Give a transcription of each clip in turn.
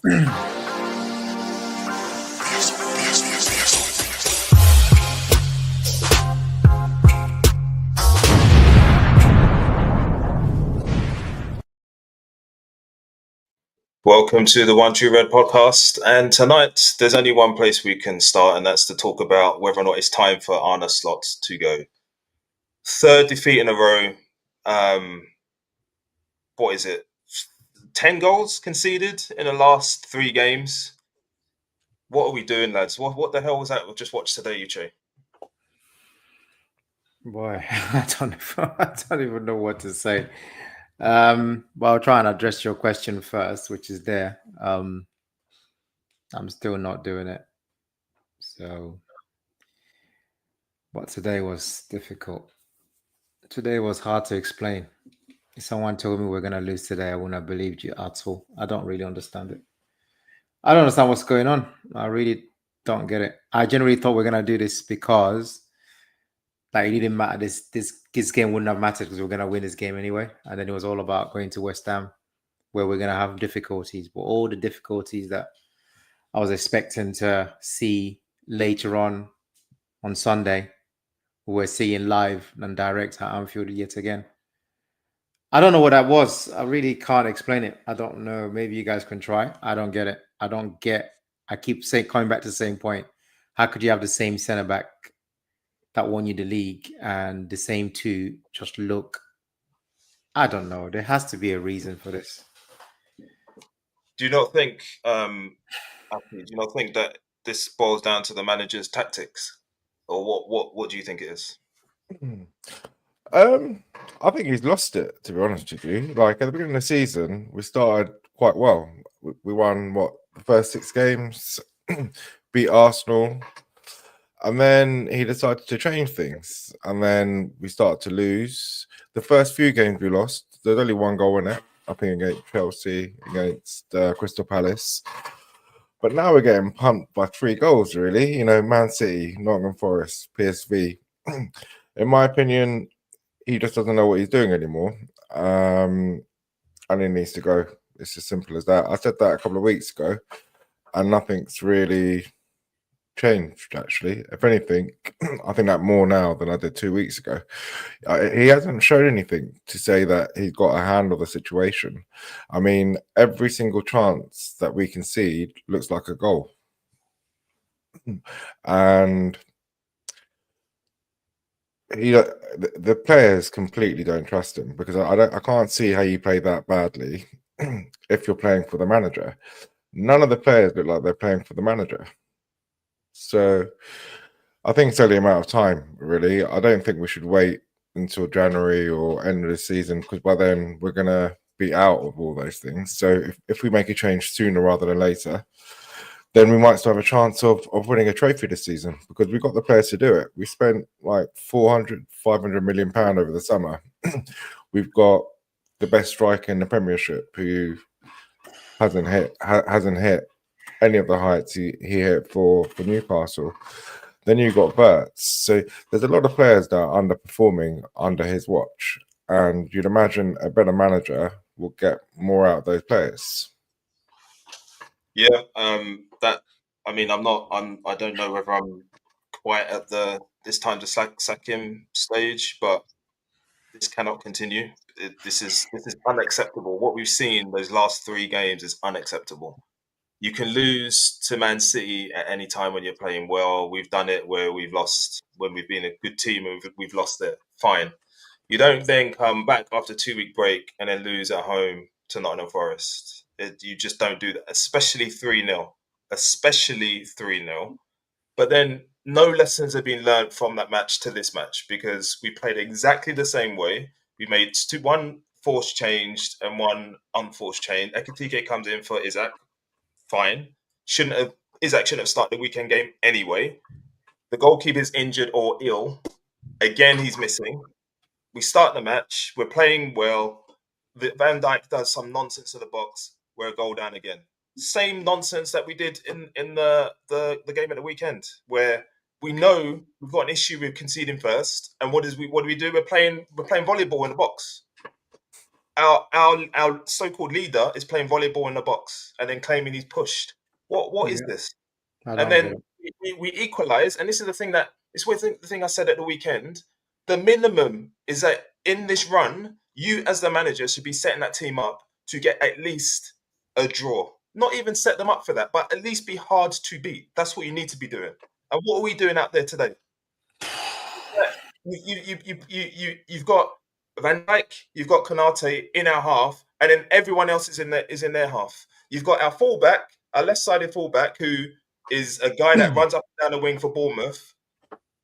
Welcome to the One True Red podcast. And tonight, there's only one place we can start, and that's to talk about whether or not it's time for Arne Slot to go. Third defeat in a row. What is it? 10 goals conceded in the last 3 games. What are we doing, lads? What the hell was that we just watched today, Uche? Boy, I don't even know what to say. Well, I'll try and address your question first, which is there. I'm still not doing it. So, but today was difficult. Today was hard to explain. If someone told me we're going to lose today, I wouldn't have believed you at all. I don't really understand it. I don't understand what's going on. I really don't get it. I generally thought we're going to do this because it didn't matter. This game wouldn't have mattered because we're going to win this game anyway. And then it was all about going to West Ham, where we're going to have difficulties. But all the difficulties that I was expecting to see later on Sunday, we're seeing live and direct at Anfield yet again. I don't know what that was. I really can't explain it. I don't know. Maybe you guys can try. I don't get it. I keep coming back to the same point. How could you have the same centre back that won you the league and the same two just look? I don't know. There has to be a reason for this. Do you not think that this boils down to the manager's tactics? Or what do you think it is? I think he's lost it, to be honest with you. Like at the beginning of the season, we started quite well. We won the first 6 games, beat Arsenal, and then he decided to change things, and then we started to lose. The first few games we lost, there's only one goal in it, I think against Chelsea, against Crystal Palace. But now we're getting pumped by 3 goals, really. You know, Man City, Nottingham Forest, PSV. In my opinion, he just doesn't know what he's doing anymore. And he needs to go. It's as simple as that. I said that a couple of weeks ago, and nothing's really changed, actually. If anything, I think that more now than I did 2 weeks ago. He hasn't shown anything to say that he's got a handle the situation. I mean, every single chance that we concede looks like a goal. And the players completely don't trust him, because I can't see how you play that badly if you're playing for the manager. None of the players look like they're playing for the manager. So I think it's only a matter of time, really. I don't think we should wait until January or end of the season, because by then we're going to be out of all those things. So if we make a change sooner rather than later, then we might still have a chance of winning a trophy this season, because we've got the players to do it. We spent like 500 million pound over the summer. We've got the best striker in the Premiership who hasn't hit any of the heights he hit for Newcastle. Then you've got Burts. So there's a lot of players that are underperforming under his watch, and you'd imagine a better manager will get more out of those players. Yeah, I don't know whether I'm quite at this time to sack him stage, but this cannot continue. This is unacceptable. What we've seen those last 3 games is unacceptable. You can lose to Man City at any time when you're playing well. We've done it where we've lost when we've been a good team and we've lost it. Fine. You don't then come back after a 2-week break and then lose at home to Nottingham Forest. You just don't do that, especially 3-0. Especially 3-0. But then no lessons have been learned from that match to this match, because we played exactly the same way. We made one forced change and one unforced change. Ekitike comes in for Isaac. Fine. Isaac shouldn't have started the weekend game anyway. The goalkeeper's injured or ill. Again, he's missing. We start the match. We're playing well. Van Dijk does some nonsense to the box. We're a goal down again. Same nonsense that we did in the game at the weekend, where we know we've got an issue with conceding first. And what do we do? We're playing volleyball in the box. our so-called leader is playing volleyball in the box and then claiming he's pushed. What is this? I And don't get then it. we equalize, and this is the thing the thing I said at the weekend. The minimum is that in this run, you as the manager should be setting that team up to get at least a draw. Not even set them up for that, but at least be hard to beat. That's what you need to be doing. And what are we doing out there today? You've got Van Dijk, you've got Konate in our half, and then everyone else is in their half. You've got our fullback, our left-sided fullback, who is a guy that runs up and down the wing for Bournemouth.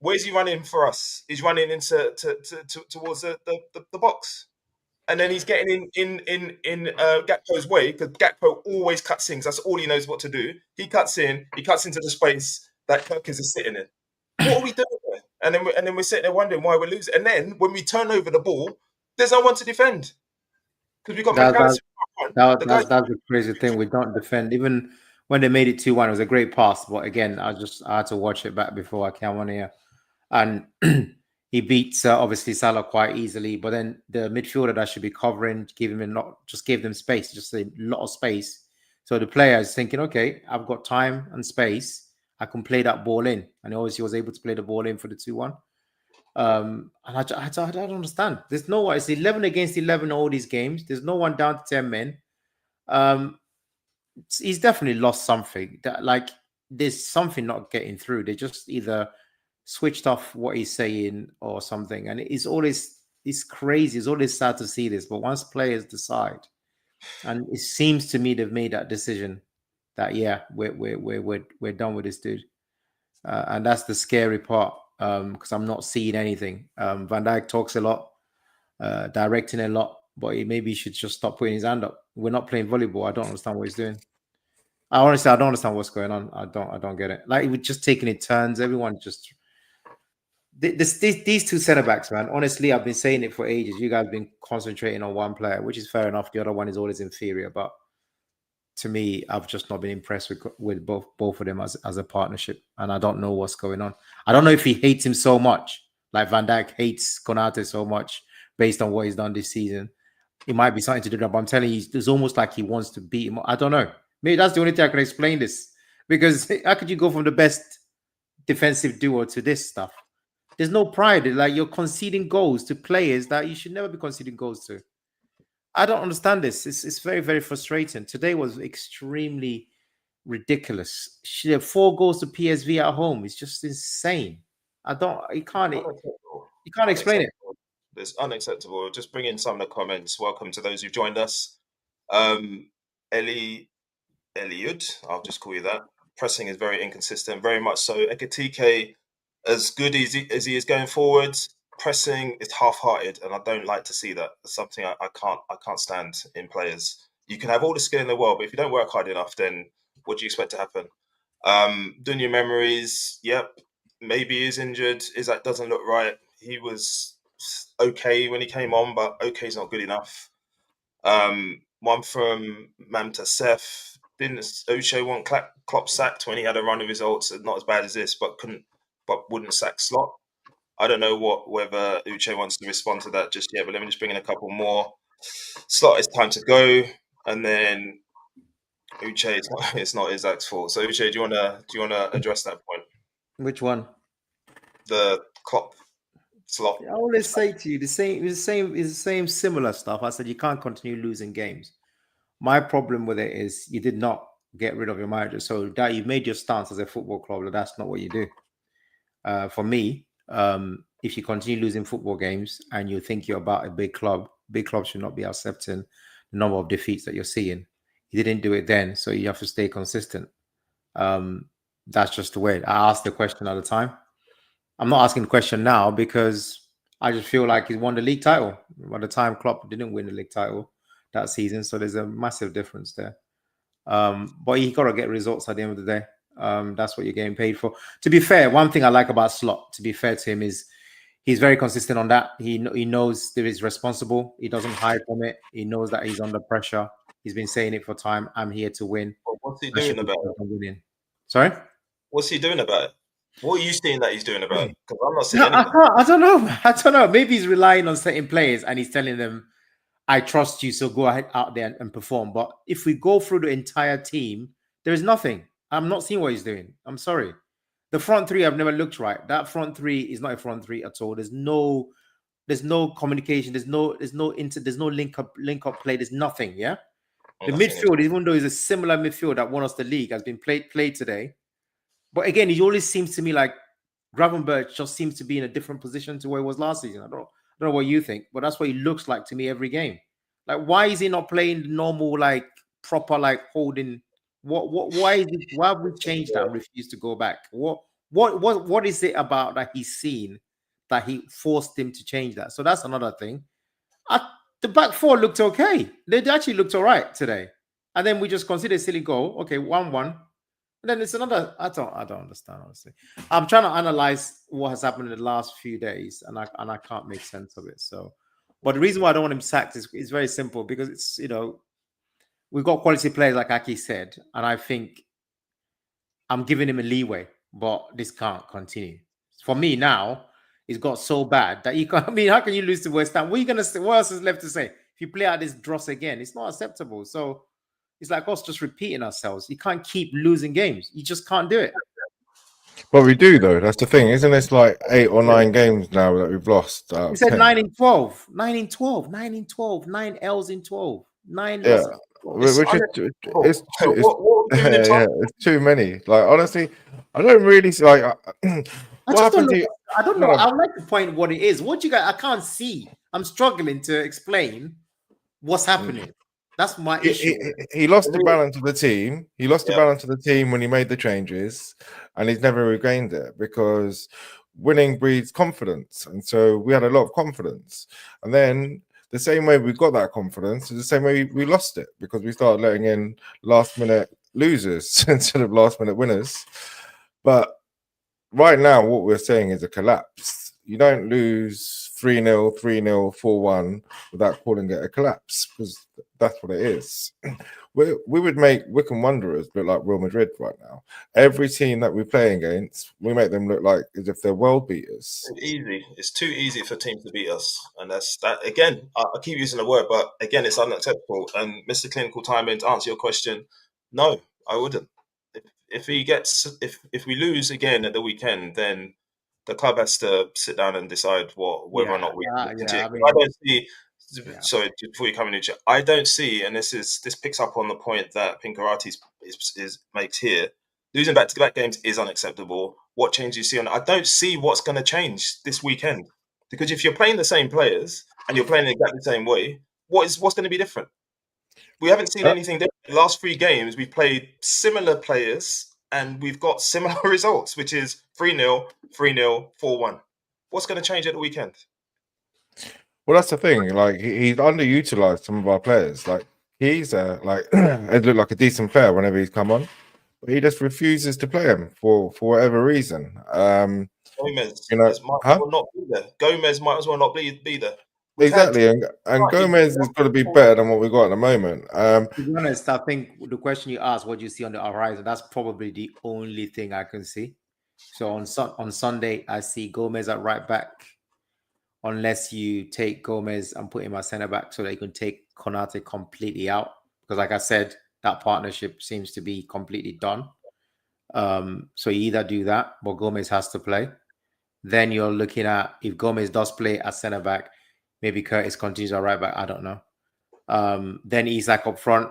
Where's he running for us? He's running towards the box, and then he's getting in Gakpo's way, because Gakpo always cuts in. That's all he knows what to do. He cuts into the space that Perkins is sitting in. What are we doing there? And then we're sitting there wondering why we're losing. And then when we turn over the ball, there's no one to defend because we got McAllister. That's the crazy thing. We don't defend. Even when they made it 2-1, it was a great pass. But again, I had to watch it back before I came on here. And he beats obviously Salah quite easily. But then the midfielder that should be covering, gave them space, just a lot of space. So the player is thinking, okay, I've got time and space. I can play that ball in. And obviously was able to play the ball in for the 2-1. And I don't understand. There's no one. It's 11 against 11 all these games. There's no one down to 10 men. He's definitely lost something. There's something not getting through. They just either switched off what he's saying or something. And it's crazy. It's always sad to see this. But once players decide, and it seems to me they've made that decision that we're done with this dude, and that's the scary part. Because I'm not seeing anything. Van Dijk talks a lot, directing a lot, but maybe he should just stop putting his hand up. We're not playing volleyball. I don't understand what he's doing. I don't understand what's going on. I don't get it. Like, we're just taking it turns. Everyone just these two centre backs, man. Honestly, I've been saying it for ages. You guys have been concentrating on one player, which is fair enough. The other one is always inferior, but to me, I've just not been impressed with both of them as a partnership, and I don't know what's going on. I don't know if he hates him so much, like Van Dijk hates Konate so much based on what he's done this season. It might be something to do with that, but I'm telling you, it's almost like he wants to beat him. I don't know. Maybe that's the only thing I can explain this, because how could you go from the best defensive duo to this stuff? There's no pride. Like, you're conceding goals to players that you should never be conceding goals to. I don't understand this. It's very, very frustrating. Today was extremely ridiculous. 4 goals to PSV at home. It's just insane. You can't explain it. It's unacceptable. Just bring in some of the comments. Welcome to those who've joined us. Eliud, I'll just call you that. Pressing is very inconsistent, very much so. Ekatike, as good as he is going forward, pressing is half-hearted, and I don't like to see that. It's something I can't stand in players. You can have all the skill in the world, but if you don't work hard enough, then what do you expect to happen? Doing your memories, yep, maybe he's injured. That doesn't look right. He was okay when he came on, but okay is not good enough. One from Mamta Seth. Didn't Uche want Klopp sacked when he had a run of results? Not as bad as this, but wouldn't sack Slot. I don't know whether Uche wants to respond to that just yet, but let me just bring in a couple more. Slot, it's time to go, and then Uche, it's not Isaac's fault. So Uche, do you wanna address that point? Which one? The Klopp Slot. I always say to you the same similar stuff. I said you can't continue losing games. My problem with it is you did not get rid of your manager, so that you've made your stance as a football club. That's not what you do. For me, if you continue losing football games and you think you're about a big club should not be accepting the number of defeats that you're seeing. You didn't do it then, so you have to stay consistent. That's just the way. I asked the question at the time. I'm not asking the question now because I just feel like he won the league title. By the time Klopp didn't win the league title that season, so there's a massive difference there. But you got to get results at the end of the day. That's what you're getting paid for. To be fair, one thing I like about Slot, to be fair to him, is he's very consistent on that. He knows that he's responsible. He doesn't hide from it. He knows that he's under pressure. He's been saying it for time. I'm here to win. What's he doing about it? Winning. Sorry? What's he doing about it? What are you seeing that he's doing about it? Because I'm not seeing anything. I don't know. Maybe he's relying on certain players and he's telling them, I trust you, so go ahead out there and perform. But if we go through the entire team, there is nothing. I'm not seeing what he's doing. I'm sorry. The front three I've never looked right. That front three is not a front three at all. There's no communication. There's no link up play. There's nothing. Yeah. The midfield, even though it's a similar midfield that won us the league, has been played today. But again, it always seems to me like Gravenberch just seems to be in a different position to where he was last season. I don't know what you think, but that's what he looks like to me every game. Like, why is he not playing the normal, like proper, like holding? Why is it? Why have we changed that and refused to go back? What is it about that he's seen that he forced him to change that? So that's another thing. The back four looked okay. They actually looked all right today. And then we just consider a silly goal. Okay, 1-1. And then it's another. I don't understand, honestly. I'm trying to analyze what has happened in the last few days, and I can't make sense of it. So, but the reason why I don't want him sacked is very simple, because it's, we've got quality players, like Aki said, and I think I'm giving him a leeway, but this can't continue. For me now, it's got so bad that you can't. I mean, how can you lose to West Ham? What are you gonna say? What else is left to say? If you play out this dross again, it's not acceptable. So it's like us just repeating ourselves. You can't keep losing games. You just can't do it. Well, we do though. That's the thing, isn't it? Like 8 or 9 games now that we've lost. You said 9 in 12, 9 in 12, 9 in 12, 9 L's in 12, 9 Yeah, losses. it's too many. Like, honestly, I don't really see, like. I don't know. I would like to point what it is. What you guys? I can't see. I'm struggling to explain what's happening. That's my issue. He lost the balance of the team. He lost the balance of the team when he made the changes, and he's never regained it, because winning breeds confidence, and so we had a lot of confidence, and then the same way we got that confidence is the same way we lost it, because we started letting in last-minute losers instead of last-minute winners. But right now, what we're saying is a collapse. You don't lose 3-0, 3-0, 4-1 without calling it a collapse, because that's what it is. We would make Wycombe Wanderers look like Real Madrid right now. Every team that we play against, we make them look like as if they're world beaters. It's too easy for teams to beat us, and that's that. Again, I keep using the word, but again, it's unacceptable. And Mr. Clinical Timing, to answer your question, no, I wouldn't. If we lose again at the weekend, then the club has to sit down and decide whether or not we continue. I don't see. Sorry, before you come in, I don't see, and this picks up on the point that Pinkarati makes here. Losing back-to-back games is unacceptable. What change do you see on it? I don't see what's going to change this weekend, because if you're playing the same players and you're playing exactly the same way, what's going to be different? We haven't seen anything different. The last 3 games, we've played similar players and we've got similar results, which is 3-0, 3-0, 4-1. What's going to change at the weekend? Well, that's the thing. Like, he's underutilized some of our players. Like, he's like it looked like a decent player whenever he's come on, but he just refuses to play him for whatever reason. Gomez, might as well not be there. Gomez might as well not be there. Exactly, and Gomez is going to be better than what we got at the moment. To be honest, I think the question you asked, what do you see on the horizon, that's probably the only thing I can see. So on Sunday, I see Gomez at right back, unless you take Gomez and put him at centre back so that you can take Konate completely out. Because like I said, that partnership seems to be completely done. So you either do that, but Gomez has to play. Then you're looking at, if Gomez does play at centre back, maybe Curtis continues at right back. I don't know. Then Isak up front.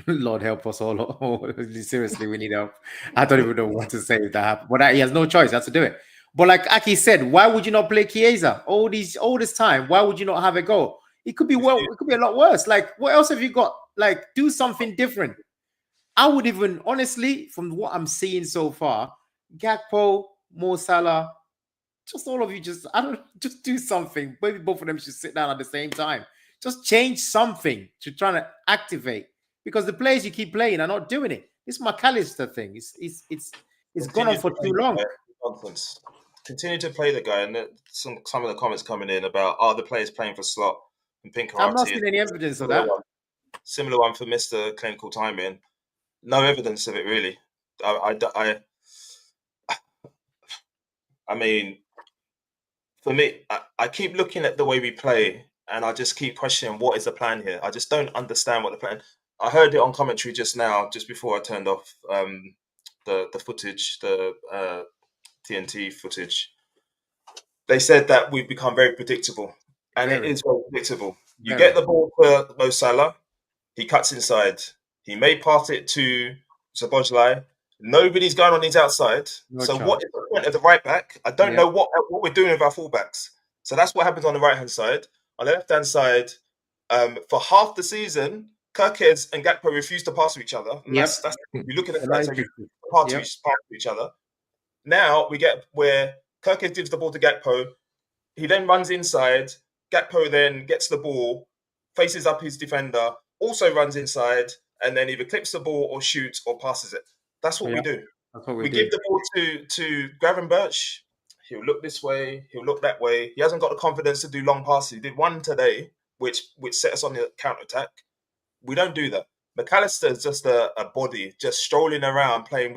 Lord help us all. Seriously, we need help. I don't even know what to say if that happens. But he has no choice. He has to do it. But like Aki said, why would you not play Chiesa all this time? Why would you not have a go? It could be it could be a lot worse. Like, what else have you got? Like, do something different. I would even, honestly, from what I'm seeing so far, Gakpo, Mo Salah, just all of you, just do something. Maybe both of them should sit down at the same time. Just change something to try to activate, because the players you keep playing are not doing it. This McAllister thing it's gone on for too long. Nonsense. Continue to play the guy, and some of the comments coming in about are the players playing for Slot and Pinkarati. I'm not seeing any evidence of that. Similar one for Mr. Clinical Timing. No evidence of it, really. I mean, for me, I keep looking at the way we play, and I just keep questioning what is the plan here. I just don't understand what the plan. I heard it on commentary just now, just before I turned off the footage, the TNT footage. They said that we've become very predictable, and it is very predictable. You get the ball for Mo Salah, he cuts inside. He may pass it to Szoboszlai. Nobody's going on his outside. So what is the point of the right back? I don't know what we're doing with our fullbacks. So that's what happens on the right-hand side. On the left-hand side, for half the season, Kirkez and Gakpo refuse to pass to each other. And that's you look at the stats, they pass to each other. Now we get where Kirkez gives the ball to Gakpo. He then runs inside. Gakpo then gets the ball, faces up his defender, also runs inside, and then either clips the ball or shoots or passes it. That's what we do. That's what we do. Give the ball to Gravenberch. He'll look this way. He'll look that way. He hasn't got the confidence to do long passes. He did one today, which set us on the counter-attack. We don't do that. McAllister is just a body, just strolling around, playing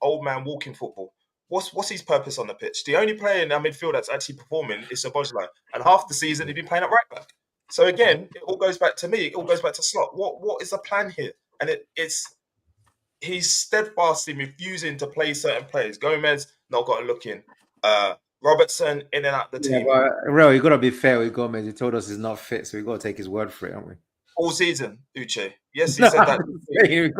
old man walking football. What's his purpose on the pitch? The only player in our midfield that's actually performing is Szoboszlai. And half the season, he's been playing at right back. So again, it all goes back to me. It all goes back to Slot. What is the plan here? And he's steadfastly refusing to play certain players. Gomez not got a look in. Robertson in and out the team. Yeah, but you got to be fair with Gomez. He told us he's not fit, so we got to take his word for it, haven't we? All season, Uche. Yes, he said that. You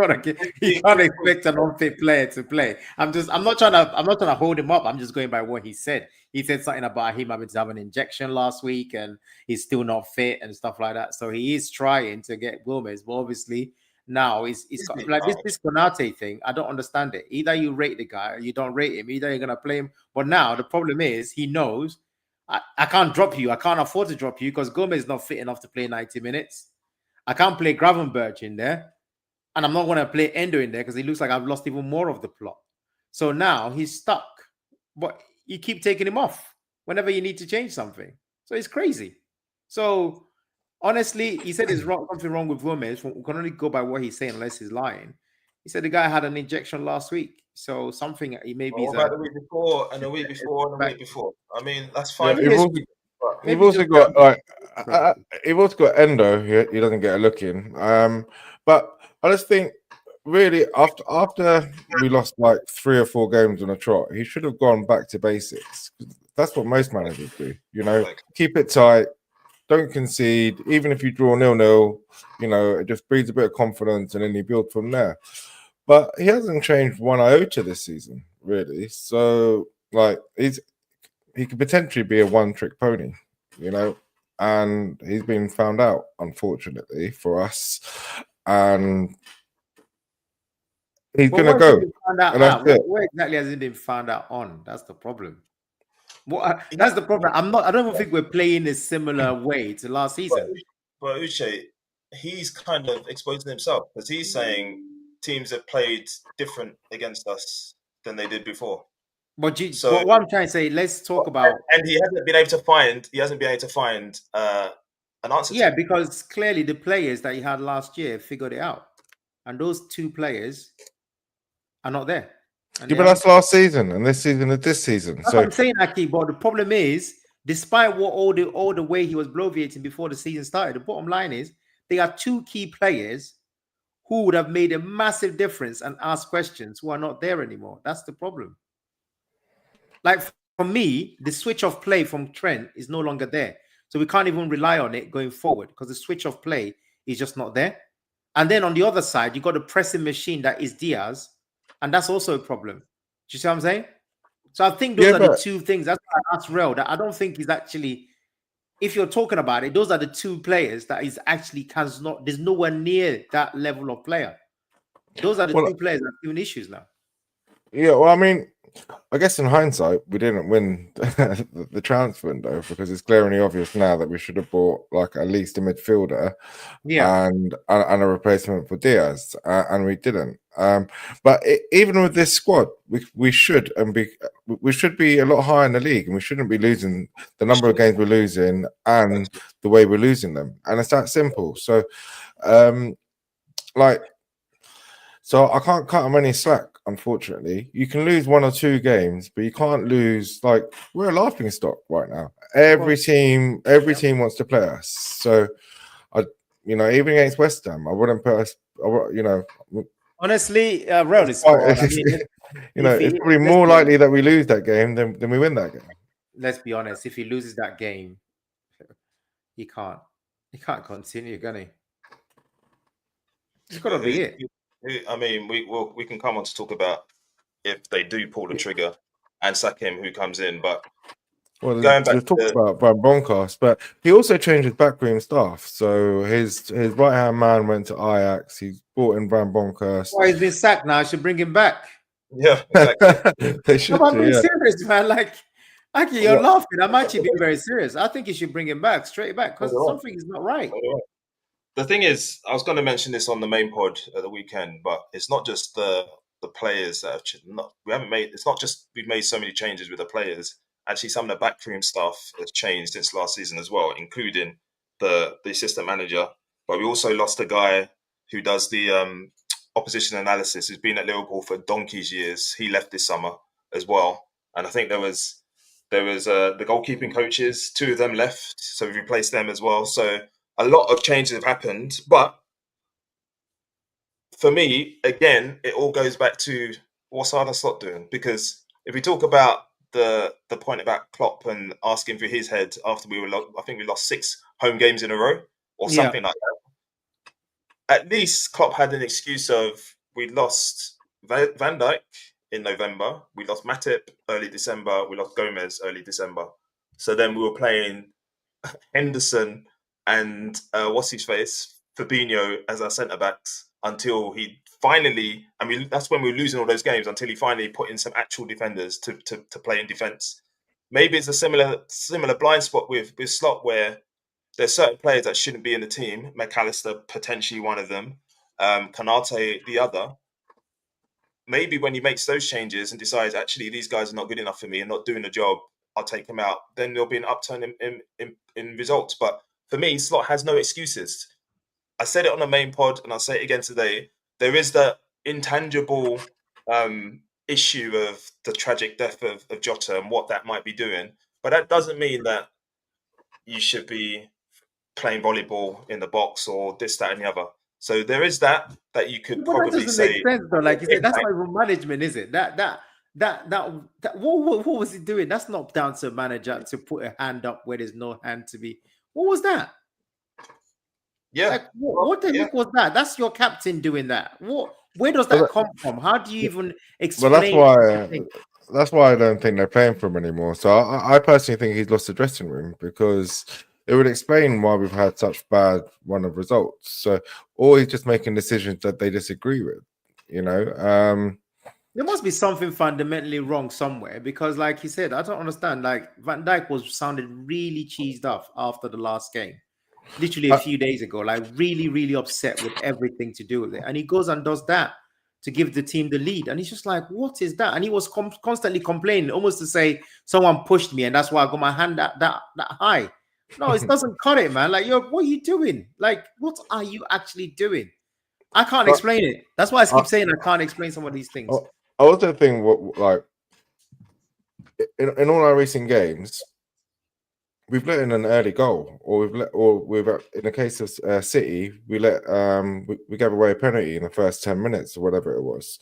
can't expect an unfit player to play. I'm not trying to hold him up. I'm just going by what he said. He said something about him having to have an injection last week and he's still not fit and stuff like that. So he is trying to get Gomez, but obviously now he's like this Konate thing. I don't understand it. Either you rate the guy or you don't rate him. Either you're gonna play him. But now the problem is he knows I can't drop you. I can't afford to drop you because Gomez is not fit enough to play 90 minutes. I can't play Gravenberch in there. And I'm not going to play Endo in there because he looks like I've lost even more of the plot. So now he's stuck. But you keep taking him off whenever you need to change something. So it's crazy. So honestly, he said there's something wrong with Gomez. We can only go by what he's saying unless he's lying. He said the guy had an injection last week. So something he maybe what about the week before and the week before and the week before? I mean, that's fine. Yeah, you've also got you've also got Endo here. He doesn't get a look in. But I just think really after we lost like 3 or 4 games on a trot, he should have gone back to basics. That's what most managers do. You know, keep it tight, don't concede. Even if you draw 0-0, you know, it just breeds a bit of confidence and then you build from there. But he hasn't changed one iota this season, really. So like he could potentially be a one-trick pony, you know, and he's been found out, unfortunately, for us. And he's going to go. Where exactly has he been found out on? That's the problem. That's the problem. I don't even think we're playing a similar way to last season. But Uche, he's kind of exposing himself because he's saying teams have played different against us than they did before. But what I'm trying to say, let's talk about. And he hasn't been able to find an answer. Yeah, because clearly the players that he had last year figured it out, and those 2 players are not there. Yeah, but that's last season, and this season is this season. That's what I'm saying, Aki. But the problem is, despite what all the way he was bloviating before the season started, the bottom line is they are 2 key players who would have made a massive difference and asked questions who are not there anymore. That's the problem. Like for me, the switch of play from Trent is no longer there. So we can't even rely on it going forward because the switch of play is just not there. And then on the other side, you got a pressing machine that is Diaz. And that's also a problem. Do you see what I'm saying? So I think those are the 2 things. That's why I asked Rel that I don't think he's actually, if you're talking about it, those are the 2 players that is actually there's nowhere near that level of player. Those are the 2 players that are doing issues now. Yeah, well, I mean, I guess in hindsight, we didn't win the transfer window because it's glaringly obvious now that we should have bought like at least a midfielder, and a replacement for Diaz, and we didn't. But even with this squad, we should be a lot higher in the league, and we shouldn't be losing the number of games we're losing and the way we're losing them, and it's that simple. So, So I can't cut him any slack, unfortunately. You can lose 1 or 2 games, but you can't lose, like, we're a laughing stock right now. every team wants to play us. So even against West Ham, I wouldn't put us. Honestly, Ron is spot on. I mean, it's probably more likely that we lose that game than we win that game. Let's be honest. If he loses that game, he can't continue, can he? It's got to be it. I mean, we can come on to talk about if they do pull the trigger and sack him, who comes in. But going back, we talked about Van Bronckhorst, but he also changed his backroom staff. So his right hand man went to Ajax. He's brought in Van Bronckhorst. Well, he's been sacked now. I should bring him back. Yeah, exactly. They should. No, I'm being serious, man. Like, you're laughing. I'm actually being very serious. I think you should bring him back, straight back, because something is not right. The thing is, I was going to mention this on the main pod at the weekend, but it's not just the players that have it's not just we've made so many changes with the players. Actually, some of the backroom stuff has changed since last season as well, including the assistant manager. But we also lost a guy who does the opposition analysis, who's been at Liverpool for donkey's years. He left this summer as well. And I think there was the goalkeeping coaches, 2 of them left. So we've replaced them as well. So a lot of changes have happened. But for me, again, it all goes back to what's Arne Slot doing? Because if we talk about the point about Klopp and asking for his head after I think we lost 6 home games in a row or something like that. At least Klopp had an excuse of we lost Van Dijk in November, we lost Matip early December, we lost Gomez early December. So then we were playing Henderson and what's his face, Fabinho as our centre backs until he finally, that's when we were losing all those games, until he finally put in some actual defenders to play in defence. Maybe it's a similar blind spot with Slot where there's certain players that shouldn't be in the team. McAllister, potentially one of them. Kanate, the other. Maybe when he makes those changes and decides, actually, these guys are not good enough for me and not doing the job, I'll take them out. Then there'll be an upturn in results. But for me, Slot has no excuses. I said it on the main pod and I'll say it again today. There is that intangible issue of the tragic death of Jota and what that might be doing. But that doesn't mean that you should be playing volleyball in the box or this, that, and the other. So there is that you could probably say. Make sense, though. Like you said, that's my management, is it? That what was he doing? That's not down to a manager to put a hand up where there's no hand to be. What was that? Yeah. Like, what the heck was that? That's your captain doing that. Where does that come from? How do you even explain? Well, that's why I don't think they're playing for him anymore. So I personally think he's lost the dressing room, because it would explain why we've had such bad run of results. So, or he's just making decisions that they disagree with. There must be something fundamentally wrong somewhere, because, like he said, I don't understand. Like Van Dijk sounded really cheesed off after the last game, literally a few days ago. Like really, really upset with everything to do with it, and he goes and does that to give the team the lead, and he's just like, "What is that?" And he was constantly complaining, almost to say, "Someone pushed me, and that's why I got my hand that high." No, it doesn't cut it, man. Like, what are you doing? Like, what are you actually doing? I can't explain it. That's why I keep saying I can't explain some of these things. I also think in all our recent games, we've let in an early goal, or we've in the case of City, we gave away a penalty in the first 10 minutes or whatever it was.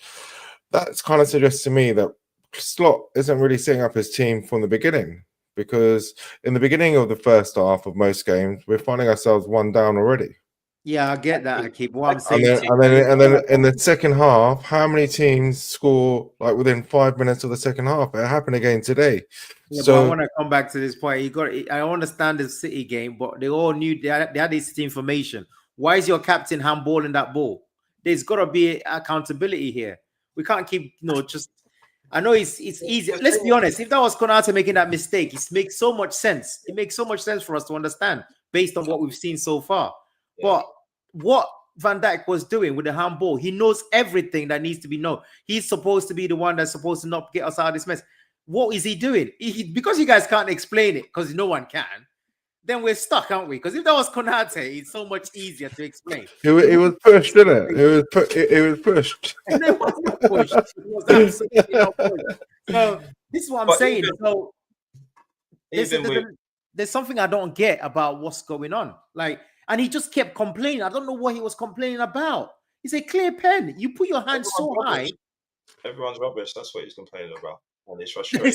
That kind of suggests to me that Slot isn't really setting up his team from the beginning, because in the beginning of the first half of most games, we're finding ourselves 1 down already. Yeah, I get that. I keep what I'm saying. And then in the second half, how many teams score like within 5 minutes of the second half? It happened again today. Yeah, so I want to come back to this point. I understand the City game, but they all knew they had this information. Why is your captain handballing that ball? There's got to be accountability here. We can't keep, just. I know it's easy. Let's be honest. If that was Konate making that mistake, it makes so much sense. It makes so much sense for us to understand based on what we've seen so far. Yeah. But what Van Dijk was doing with the handball, he knows everything that needs to be known. He's supposed to be the one that's supposed to not get us out of this mess. What is he doing? Because you guys can't explain it, because no one can, then we're stuck, aren't we? Because if that was Konate, it's so much easier to explain. It was pushed, didn't it? It was pushed. And it wasn't pushed. It was absolutely not pushed. So this is what I'm saying. So There's something I don't get about what's going on. Like, and he just kept complaining. I don't know what he was complaining about. He's a clear pen. You put your hand so high. Everyone's rubbish. That's what he's complaining about. And it's frustrating.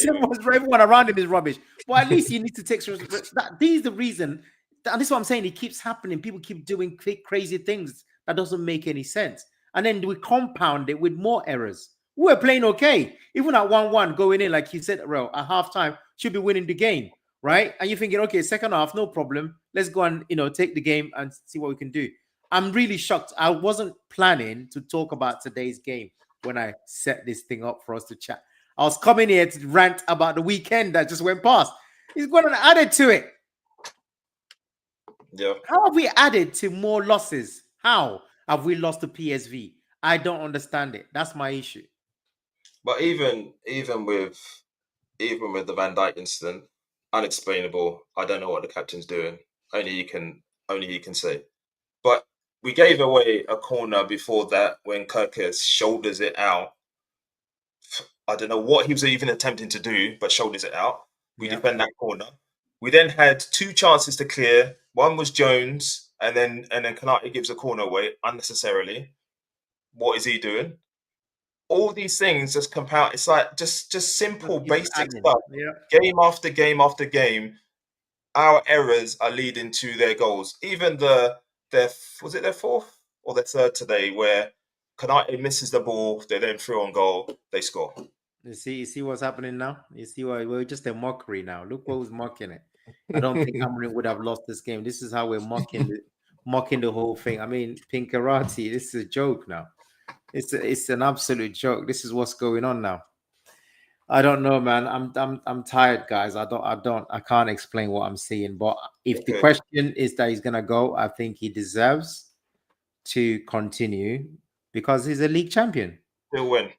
Everyone around him is rubbish. But at least you need to take that. This is the reason. And this is what I'm saying. It keeps happening. People keep doing crazy things that doesn't make any sense. And then we compound it with more errors. We're playing okay. Even at 1-1 going in, like you said, Rel, at halftime, should be winning the game, right? And you're thinking, okay, second half, no problem. Let's go and, take the game and see what we can do. I'm really shocked. I wasn't planning to talk about today's game when I set this thing up for us to chat. I was coming here to rant about the weekend that just went past. He's going to add it to it. Yeah. How have we added to more losses? How have we lost to PSV? I don't understand it. That's my issue. But even with the Van Dijk incident, unexplainable. I don't know what the captain's doing. Only he can say. But we gave away a corner before that when Kirkes shoulders it out. I don't know what he was even attempting to do, but shoulders it out. We defend that corner. We then had 2 chances to clear. One was Jones, and then Konate gives a corner away unnecessarily. What is he doing? All these things just compound. It's like just simple, basic stuff. Yeah. Game after game after game, our errors are leading to their goals. Even was it their 4th or their 3rd today, where Konate misses the ball, they then through on goal, they score. You see what's happening now? You see why we're just a mockery now. Look what was mocking it. I don't think Amorim would have lost this game. This is how we're mocking the whole thing. I mean, Pinkarati, this is a joke now. It's an absolute joke. This is what's going on now. I don't know, man. I'm tired, guys. I can't explain what I'm seeing. But if the question is that he's gonna go, I think he deserves to continue because he's a league champion. He'll win,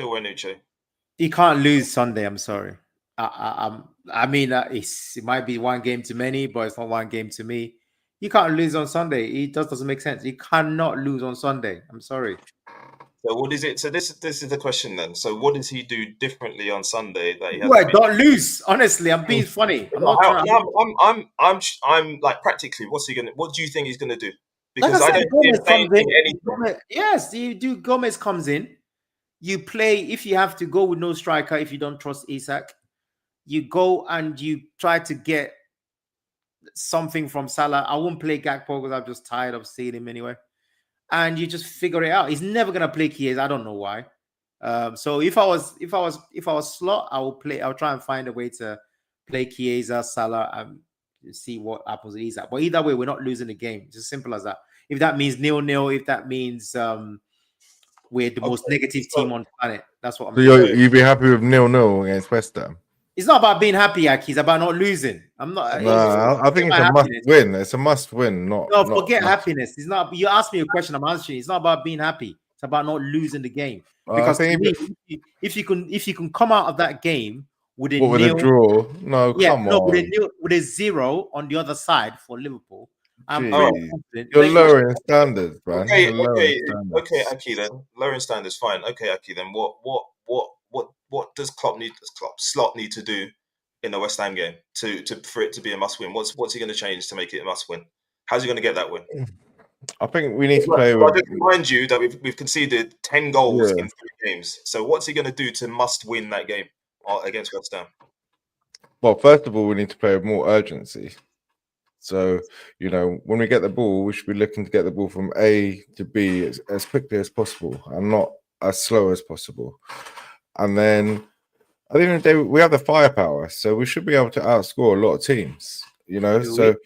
Uche. He can't lose Sunday. I'm sorry. I mean, it might be one game too many, but it's not one game to me. You can't lose on Sunday. It doesn't make sense. You cannot lose on Sunday. I'm sorry. So what is it? So this is the question then. So what does he do differently on Sunday that he has? Well, don't lose. Honestly, I'm being funny. I'm like practically. What do you think he's gonna do? Because I don't see him saying anything. Yes, you do. Gomez comes in. You play if you have to go with no striker. If you don't trust Isak, you go and you try to get something from Salah. I won't play Gakpo because I'm just tired of seeing him anyway. And you just figure it out. He's never gonna play Chiesa. I don't know why. So if I was Slot, I'll try and find a way to play Chiesa, Salah, and see what happens with Isak. But either way, we're not losing the game. It's as simple as that. If that means 0-0, if that means we're the most negative team on the planet, that's what I'm saying. You'd be happy with 0-0 against West Ham? It's not about being happy, Aki. It's about not losing. I'm not. I think it's a must-win. It's a must-win. Forget happiness. It's not. You asked me a question. I'm answering. It's not about being happy. It's about not losing the game. Because if you can come out of that game with a draw, come on. With a 0 on the other side for Liverpool, you're lowering standards, man. Okay, Aki. Then lowering standards, fine. Okay, Aki. Then what does Slot need to do in the West Ham game for it to be a must win? What's he going to change to make it a must win? How's he going to get that win? I think we need to play. I just remind you that we've conceded 10 goals in 3 games. So what's he going to do to must win that game against West Ham? Well, first of all, we need to play with more urgency. So, when we get the ball, we should be looking to get the ball from A to B as quickly as possible and not as slow as possible. And then at the end of the day, we have the firepower, so we should be able to outscore a lot of teams. So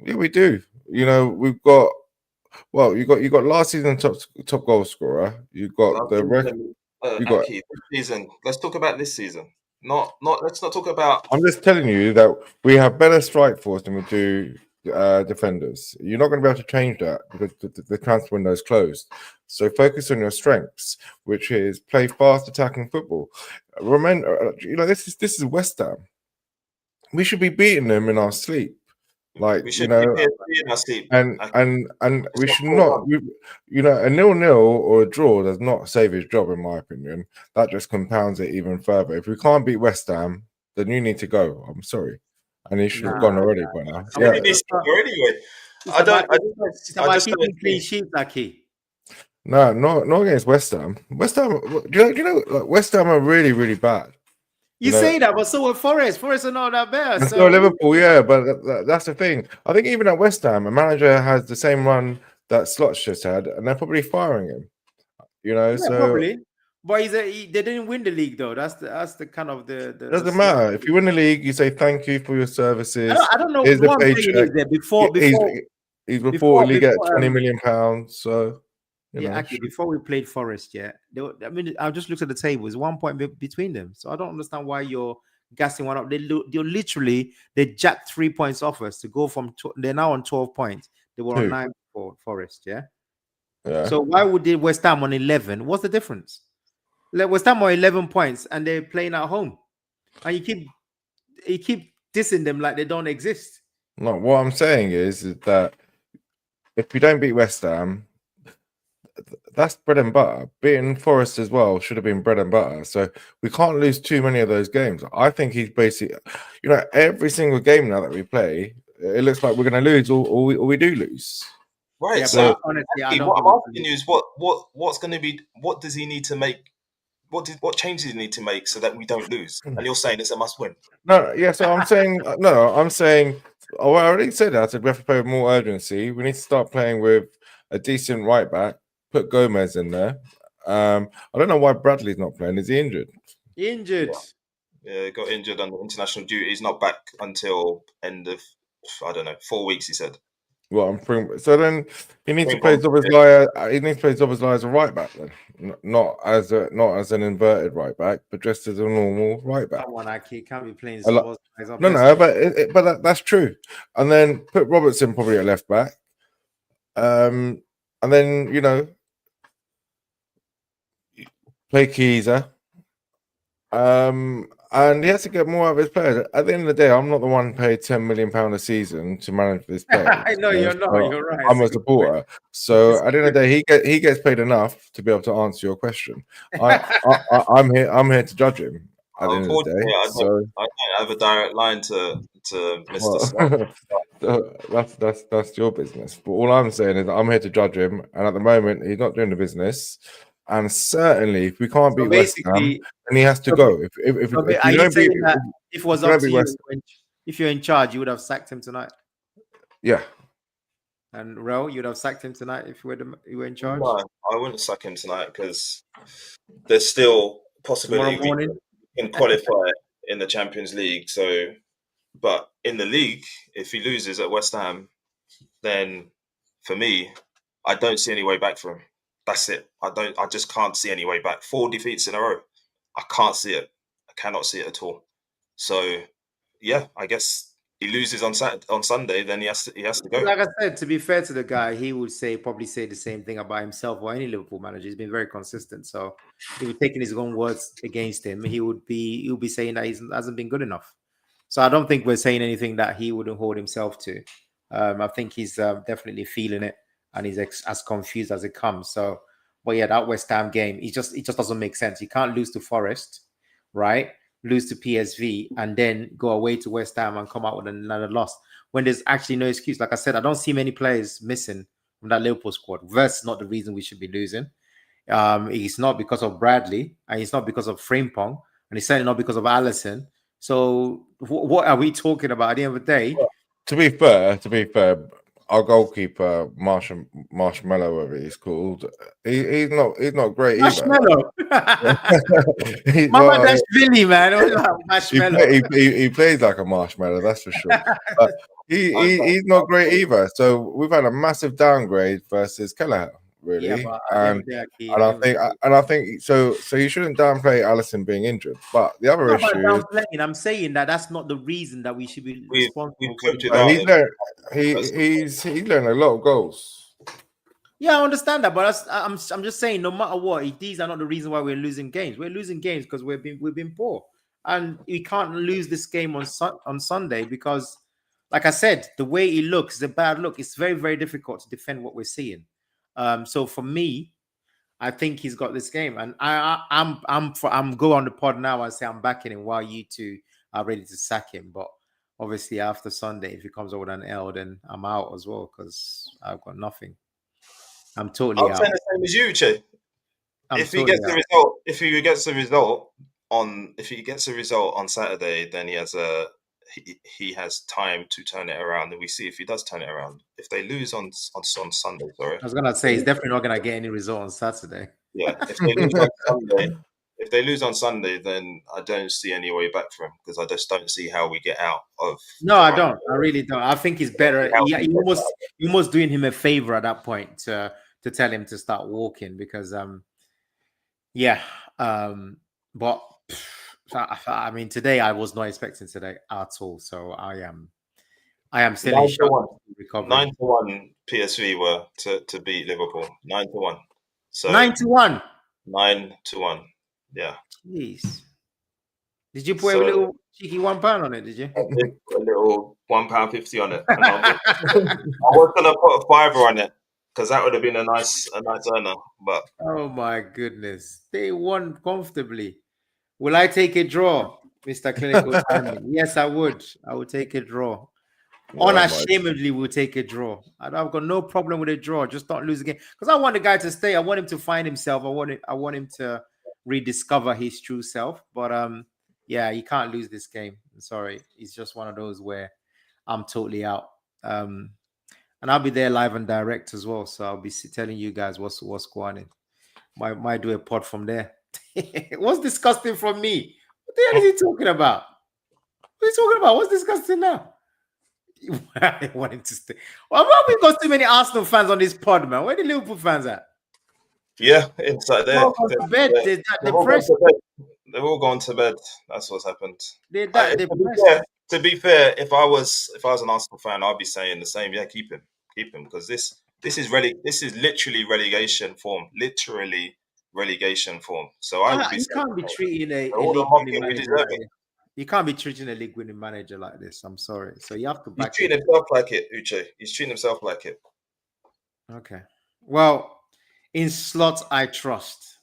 yeah, we do. We've got you got last season top goal scorer. You got this season. Let's talk about this season. Let's not talk about. I'm just telling you that we have better strike force than we do defenders. You're not going to be able to change that because the transfer window is closed. So focus on your strengths, which is play fast attacking football. Remember, this is West Ham. We should be beating them in our sleep. Like we should be in our sleep. And we should not. A 0-0 or a draw does not save his job, in my opinion. That just compounds it even further. If we can't beat West Ham, then you need to go. I'm sorry. and he should have gone already by now. When did he score anyway? I just don't keeping clean think. sheets, Aki. No, not against West Ham. West Ham, do you know, like, West Ham are really, really bad. You say that, but so are Forest. Forest are not that bad. So Liverpool, yeah, but that's the thing. I think even at West Ham, a manager has the same run that Slot's just had, and they're probably firing him. You know, so probably. But they didn't win the league though. That's the kind of the doesn't matter. If you win the league, you say thank you for your services. I don't know. Here's the What I'm saying is paycheck. that before he's reportedly get £20 million. So before we played Forest, I mean, I just looked at the table. It's 1 point between them. So I don't understand why you're gassing one up. They jacked 3 points off us to go from. They're now on 12 points. They were on 9 for Forest. Yeah. So why would they West Ham on 11? What's the difference? West Ham are 11 points and they're playing at home, and you keep dissing them like they don't exist. No, what I'm saying is that if you don't beat West Ham, that's bread and butter. Beating Forest as well should have been bread and butter. So we can't lose too many of those games. I think he's basically, every single game now that we play, it looks like we're going to lose, or we do lose. Right. So honestly, what I'm asking you is what's going to be. What does he need to make? What changes do you need to make so that we don't lose? And you're saying it's a must win. No, yeah. So I'm saying I'm saying. Oh, I already said that. I said we have to play with more urgency. We need to start playing with a decent right back. Put Gomez in there. I don't know why Bradley's not playing. Is he injured? Injured. Yeah, he got injured under international duty. He's not back until end of 4 weeks. He said. Well, so then he needs to play Zoboszlai. He needs to play Zoboszlai as a right back, then, not as an inverted right back, but just as a normal right back. Come on, Aki, can't be playing. No, but that's true. And then put Robertson probably at left back. And then play Keyser. And he has to get more out of his players. At the end of the day, I'm not the one paid £10 million a season to manage this player. I know you're not. You're right. I'm a supporter. So at the end of the day, he gets paid enough to be able to answer your question. I'm here to judge him. At the end of the day, I don't have a direct line to Mr. Slot. That's your business. But all I'm saying is I'm here to judge him, and at the moment he's not doing the business. And certainly, if we can't beat West Ham, then he has to go. If you don't beat, if it was up to you, if you're in charge, you would have sacked him tonight. Yeah. And Rel, you'd have sacked him tonight if you were in charge. No, I wouldn't sack him tonight because there's still a possibility we can qualify in the Champions League. So, but in the league, if he loses at West Ham, then for me, I don't see any way back for him. That's it. I just can't see any way back. 4 defeats in a row. I can't see it. I cannot see it at all. So, yeah, I guess he loses on Sunday, then he has to go. Like I said, to be fair to the guy, he would probably say the same thing about himself or any Liverpool manager. He's been very consistent. So if we're taking his own words against him, he'll be saying that he hasn't been good enough. So I don't think we're saying anything that he wouldn't hold himself to. I think he's definitely feeling it. And he's as confused as it comes. So, but yeah, that West Ham game, it just doesn't make sense. You can't lose to Forest, right? Lose to PSV, and then go away to West Ham and come out with another loss when there's actually no excuse. Like I said, I don't see many players missing from that Liverpool squad. Verse not the reason we should be losing. It's not because of Bradley, and it's not because of Frimpong, and it's certainly not because of Alisson. So, what are we talking about at the end of the day? Well, to be fair. Our goalkeeper, Marshmallow, whatever he's called, he's not great Marshmallow. Mama, that's Billy, man. Marshmallow. He plays like a marshmallow, that's for sure. But he's not great either. So we've had a massive downgrade versus Kelleher, really. Yeah, I think so you shouldn't downplay Alisson being injured. But the other issue is, I'm saying that's not the reason that we should be responsible. He's learned a lot of goals. Yeah, I understand that, but I'm just saying, no matter what, these are not the reason why we're losing games. We're losing games because we've been poor, and we can't lose this game on Sunday because, like I said, the way it looks is a bad look. It's very, very difficult to defend what we're seeing. So for me, I think he's got this game, and I'm go on the pod now and say I'm backing him while you two are ready to sack him. But obviously after Sunday, if he comes out with an L, then I'm out as well because I've got nothing. I'm totally I'm out. saying the same as you, Che. I'm If he totally gets the out. result, if he gets a result on Saturday, then he has time to turn it around, and we see if he does turn it around. If they lose on Sunday, sorry, I was gonna say he's definitely not gonna get any result on Saturday. yeah. If they lose on Sunday, then I don't see any way back for him because I just don't see how we get out of No, the I run. don't. I really don't. I think it's better. How he You gets almost doing him a favor at that point to tell him to start walking because yeah but I mean today I was not expecting today at all. So I am still in shock 9-1, recovery. 9-1 PSV were to beat Liverpool 9-1. So 9-1. 9-1, yeah. Jeez. Did you put a So little cheeky £1 on it? Did you? I did put a little £1.50 on it, and I was gonna put a fiver on it because that would have been a nice earner. But Oh my goodness. They won comfortably. Will I take a draw, Mr. Clinical Timing? Yes, I would. I would take a draw. Oh my. Unashamedly, we'll take a draw. I've got no problem with a draw. Just don't lose again. Because I want the guy to stay. I want him to find himself. I want him to rediscover his true self. But yeah, he can't lose this game. I'm sorry. It's just one of those where I'm totally out. And I'll be there live and direct as well. So I'll be telling you guys what's going on. Might do a pod from there. What's disgusting from me? What the hell is he talking about? What are you talking about? What's disgusting now? I want him to stay. Why have we got too many Arsenal fans on this pod, man? Where the Liverpool fans at? yeah, inside there, Oh, to bed. They're that they've all gone depressed. to bed. They've all gone to bed. That's what's happened. They're that To be depressed. fair, if I was an Arsenal fan, I'd be saying the same. Yeah, keep him, because this is literally relegation form. Literally relegation form. So I would be You saying, can't be treating a all the league winning market we manager deserve like it. this. You can't be treating a league winning manager like this. I'm sorry. So you have to He's back treating it. himself like it, Uche. He's treating himself like it. Okay. Well, in Slot, I trust.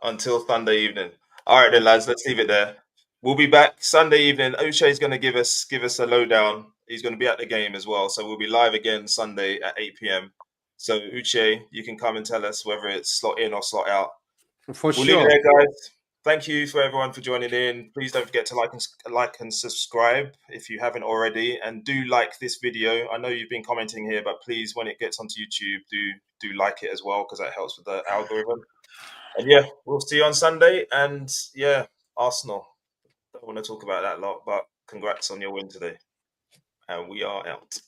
Until Sunday evening. All right, then, lads. Let's leave it there. We'll be back Sunday evening. Uche is going to give us a lowdown. He's going to be at the game as well, so we'll be live again Sunday at 8 p.m. So Uche, you can come and tell us whether it's slot in or slot out. For We'll sure. leave it there, guys. Thank you for everyone for joining in. Please don't forget to like and subscribe if you haven't already, and do like this video. I know you've been commenting here, but please, when it gets onto YouTube, do like it as well because that helps with the algorithm. And yeah, we'll see you on Sunday. And yeah, Arsenal. Don't want to talk about that lot, but congrats on your win today. And we are out.